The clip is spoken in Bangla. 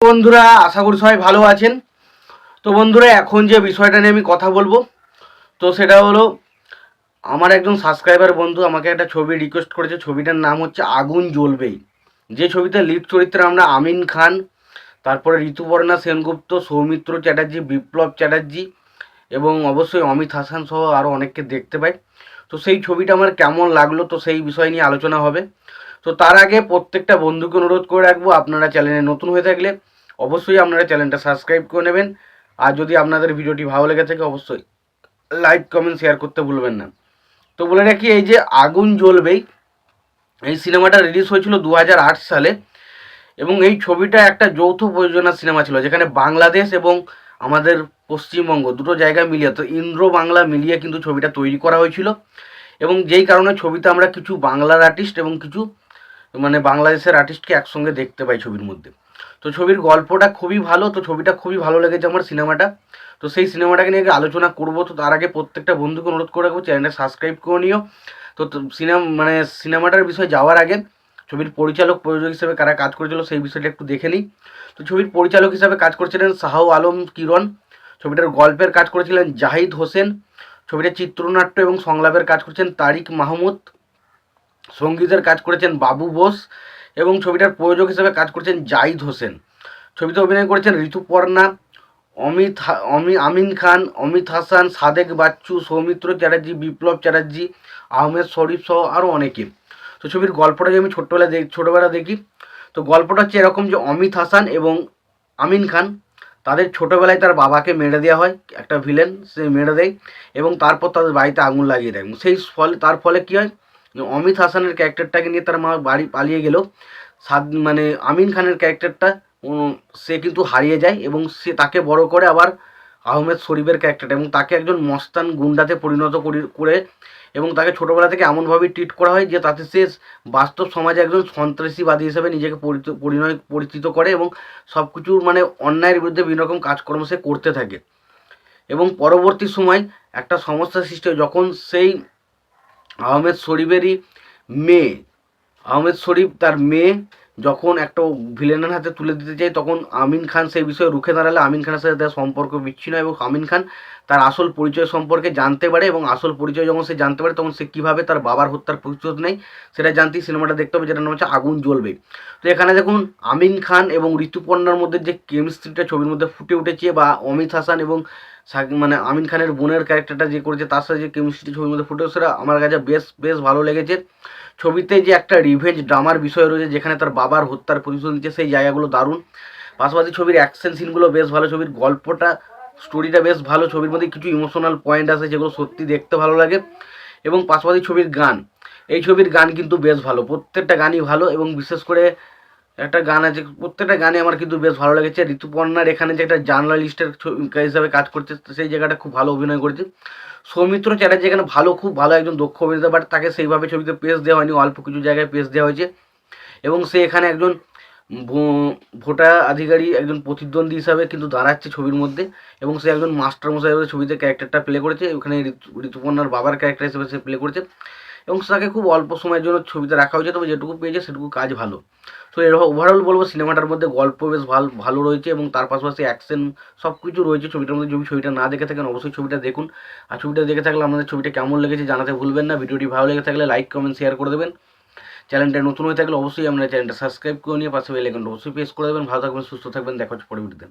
বন্ধুরা, আশা করি সবাই ভালো আছেন। তো বন্ধুরা, এখন যে বিষয়টা নিয়ে আমি কথা বলবো, তো সেটা হলো আমার একজন সাবস্ক্রাইবার বন্ধু আমাকে একটা ছবি রিকোয়েস্ট করেছে। ছবিটার নাম হচ্ছে আগুন জ্বলবেই। যে ছবিতে লিড চরিত্রে আমরা আমিন খান, তারপরে ঋতুপর্ণা সেনগুপ্ত, সৌমিত্র চ্যাটার্জি, বিপ্লব চ্যাটার্জি এবং অবশ্যই অমিত হাসান সহ আরও অনেককে দেখতে পাই। তো সেই ছবিটা আমার কেমন লাগলো, তো সেই বিষয় নিয়ে আলোচনা হবে। তো তার আগে প্রত্যেকটা বন্ধুকে অনুরোধ করে রাখবো, আপনারা চ্যানেলে নতুন হয়ে থাকলে অবশ্যই আপনারা চ্যানেলটা সাবস্ক্রাইব করে নেবেন। আর যদি আপনাদের ভিডিওটি ভালো লেগে থাকে অবশ্যই লাইক কমেন্ট শেয়ার করতে ভুলবেন না। তো বলে রাখি, এই যে আগুন জ্বলবেই, এই সিনেমাটা রিলিজ হয়েছিল 2008 সালে এবং এই ছবিটা একটা যৌথ প্রযোজনা সিনেমা ছিল, যেখানে বাংলাদেশ এবং আমাদের পশ্চিমবঙ্গ দুটো জায়গা মিলিয়ে, তো ইন্দ্র বাংলা মিলিয়ে কিন্তু ছবিটা তৈরি করা হয়েছিল। এবং যেই কারণে ছবিতে আমরা কিছু বাংলার আর্টিস্ট এবং কিছু বাংলাদেশের আর্টিস্টকে একসঙ্গে দেখতে পাই ছবির মধ্যে। তো ছবির গল্পটা খুবই ভালো, তো ছবিটা খুবই ভালো লেগেছে আমার সিনেমাটা। তো সেই সিনেমাটাকে নিয়ে আলোচনা করবো। তো তার আগে প্রত্যেকটা বন্ধুকে অনুরোধ করে রাখবো, চ্যানেলটা সাবস্ক্রাইব করে নিও। তো সিনেমাটার বিষয়ে যাওয়ার আগে ছবির পরিচালক প্রযোজক হিসেবে কারা কাজ করেছিল সেই বিষয়টা একটু দেখে নিই। তো ছবির পরিচালক হিসেবে কাজ করেছিলেন শাহ আলম কিরণ। ছবিটার গল্পের কাজ করেছিলেন জাহিদ হোসেন। ছবিটার চিত্রনাট্য এবং সংলাপের কাজ করেছেন তারিক মাহমুদ। সঙ্গীতের কাজ করেছেন বাবু বোস এবং ছবিটার প্রযোজক হিসেবে কাজ করেছেন জাহিদ হোসেন। ছবিতে অভিনয় করেছেন ঋতুপর্ণা, আমিন খান, অমিত হাসান, সাদেক বাচ্চু, সৌমিত্র চ্যাটার্জি, বিপ্লব চ্যাটার্জি, আহমেদ শরীফ সহ আরও অনেকে। তো ছবির গল্পটা যে আমি ছোটোবেলা দেখি, তো গল্পটা হচ্ছে এরকম যে অমিত হাসান এবং আমিন খান তাদের ছোটোবেলায় তার বাবাকে মেরে দেওয়া হয়, একটা ভিলেন সে মেরে দেয় এবং তারপর তাদের বাড়িতে আগুন লাগিয়ে দেয়। তার ফলে কী হয়, অমিত হাসানের ক্যারেক্টারটাকে নিয়ে তার মা বাড়ি পালিয়ে গেলেও আমিন খানের ক্যারেক্টারটা সে কিন্তু হারিয়ে যায় এবং সে তাকে বড় করে আবার আহমেদ শরীফের ক্যারেক্টারটা, এবং তাকে একজন মস্তান গুন্ডাতে পরিণত করে এবং তাকে ছোটোবেলা থেকে এমনভাবেই ট্রিট করা হয় যে তাতে সে বাস্তব সমাজে একজন সন্ত্রাসীবাদী হিসেবে নিজেকে পরিচিত করে এবং সব কিছুর অন্যায়ের বিরুদ্ধে বিভিন্ন রকম কাজকর্ম সে করতে থাকে। এবং পরবর্তী সময় একটা সমস্যার সৃষ্টি হয় যখন সেই আহমেদ শরীফেরই মেয়ে, আহমেদ শরীফ তার মেয়ে যখন একটা ভিলেনের হাতে তুলে দিতে চায়, তখন আমিন খান সেই বিষয়ে রুখে দাঁড়ালে আমিন খানের সাথে তার সম্পর্ক বিচ্ছিন্ন এবং আমিন খান তার আসল পরিচয় সম্পর্কে জানতে পারে এবং আসল পরিচয় যখন সে জানতে পারে তখন সে কীভাবে তার বাবার হত্যার প্রতিশোধ নেয় সেটা জানতেই সিনেমাটা দেখতে হবে, যেটার নাম হচ্ছে আগুন জ্বলবে। তো এখানে দেখুন আমিন খান এবং ঋতুপর্ণার মধ্যে যে কেমিস্ট্রিটা ছবির মধ্যে ফুটে উঠেছে, বা অমিত হাসান এবং আমিন খানের বোনের ক্যারেক্টারটা যে করেছে তার সাথে যে কেমিস্ট্রি ছবির মধ্যে ফুটে সেটা আমার কাছে বেশ ভালো লেগেছে। ছবিতে যে একটা রিভেঞ্জ ড্রামার বিষয় রয়েছে যেখানে তার বাবার হত্যার প্রতিশোধ নিচ্ছে, সেই জায়গাগুলো দারুণ। পাশাপাশি ছবির অ্যাকশন সিনগুলো বেশ ভালো, ছবির গল্পটা স্টোরিটা বেশ ভালো, ছবির মধ্যে কিছু ইমোশনাল পয়েন্ট আছে যেগুলো সত্যি দেখতে ভালো লাগে। এবং পাশাপাশি ছবির গান, এই ছবির গান কিন্তু বেশ ভালো, প্রত্যেকটা গানই ভালো এবং বিশেষ করে একটা গান আছে, প্রত্যেকটা গানে আমার কিন্তু বেশ ভালো লেগেছে। ঋতুপর্ণার এখানে যে একটা জার্নালিস্টের হিসাবে কাজ করছে সেই জায়গাটা খুব ভালো অভিনয় করেছে। সৌমিত্র চ্যাটার্জি এখানে খুব ভালো একজন দক্ষ অভিনেতা, বাট তাকে সেইভাবে ছবিতে পেশ দেওয়া হয়নি, অল্প কিছু জায়গায় পেশ দেওয়া হয়েছে। এবং সে এখানে একজন ভোটার আধিকারিক, একজন প্রতিদ্বন্দ্বী হিসাবে কিন্তু দাঁড়াচ্ছে ছবির মধ্যে এবং সে একজন মাস্টার মশাই হিসেবে ছবিতে ক্যারেক্টারটা প্লে করেছে। ওখানে ঋতুপর্ণার বাবার ক্যারেক্টার হিসেবে সে প্লে করেছে এবং তাকে খুব অল্প সময়ের জন্য ছবিতে রাখা হয়েছে, তবে যেটুকু পেয়েছে সেটুকু কাজ ভালো। তো ওভারঅল বলবো সিনেমাটার মধ্যে গল্প বেশ ভালো রয়েছে এবং তার পাশাপাশি অ্যাকশন সব কিছু রয়েছে ছবিটার মধ্যে। যদি ছবিটা না দেখে থাকেন অবশ্যই ছবিটা দেখুন, আর ছবিটা দেখে থাকলে আপনাদের ছবিটা কেমন লেগেছে জানাতে ভুলবেন না। ভিডিওটি ভালো লেগে থাকলে লাইক কমেন্ট শেয়ার করে দেবেন। চ্যানেলটা নতুন হয়ে থাকলে অবশ্যই আপনারা চ্যানেলটা সাবস্ক্রাইব করে নিয়ে পাশে বেল আইকনটা অবশ্যই প্রেস করে দেবেন। ভালো থাকবেন, সুস্থ থাকবেন, দেখা হচ্ছে পরের ভিডিওতে।